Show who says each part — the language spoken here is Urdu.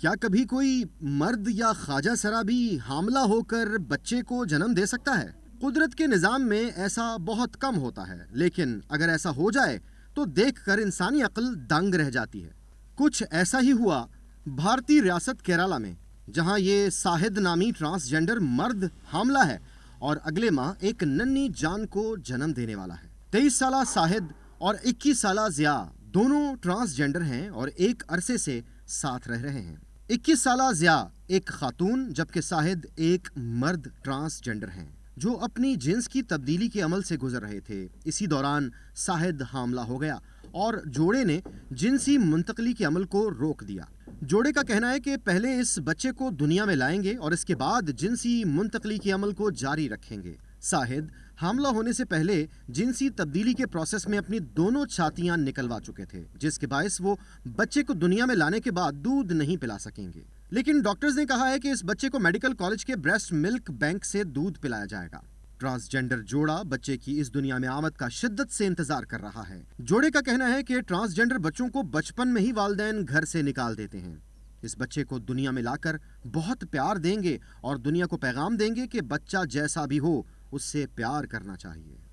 Speaker 1: کیا کبھی کوئی مرد یا خواجہ سرا بھی حاملہ ہو کر بچے کو جنم دے سکتا ہے؟ قدرت کے نظام میں ایسا بہت کم ہوتا ہے، لیکن اگر ایسا ہو جائے تو دیکھ کر انسانی عقل دنگ رہ جاتی ہے۔ کچھ ایسا ہی ہوا بھارتی ریاست کیرالہ میں، جہاں یہ شاہد نامی ٹرانسجنڈر مرد حاملہ ہے اور اگلے ماہ ایک ننھی جان کو جنم دینے والا ہے۔ 23 سالہ شاہد اور 21 سالہ ضیاء دونوں ٹرانسجنڈر ہیں اور ایک عرصے سے ساتھ رہ رہے ہیں۔ 21 سالہ ضیاء ایک خاتون جبکہ شاہد ایک مرد ٹرانسجنڈر ہیں جو اپنی جنس کی تبدیلی کے عمل سے گزر رہے تھے۔ اسی دوران شاہد حاملہ ہو گیا اور جوڑے نے جنسی منتقلی کے عمل کو روک دیا۔ جوڑے کا کہنا ہے کہ پہلے اس بچے کو دنیا میں لائیں گے اور اس کے بعد جنسی منتقلی کے عمل کو جاری رکھیں گے۔ شاہد حاملہ ہونے سے پہلے جنسی تبدیلی کے پروسیس میں اپنی دونوں چھاتیاں نکلوا چکے تھے، جس کے باعث وہ بچے کو دنیا میں لانے کے بعد دودھ نہیں پلا سکیں گے۔ لیکن ڈاکٹرز نے کہا ہے کہ اس بچے کو میڈیکل کالج کے بریسٹ ملک بینک سے دودھ پلایا جائے گا۔ ٹرانسجنڈر جوڑا بچے کی اس دنیا میں آمد کا شدت سے انتظار کر رہا ہے۔ جوڑے کا کہنا ہے کہ ٹرانسجنڈر بچوں کو بچپن میں ہی والدین گھر سے نکال دیتے ہیں۔ اس بچے کو دنیا میں لا کر بہت پیار دیں گے اور دنیا کو پیغام دیں گے کہ بچہ جیسا بھی ہو اس سے پیار کرنا چاہیے۔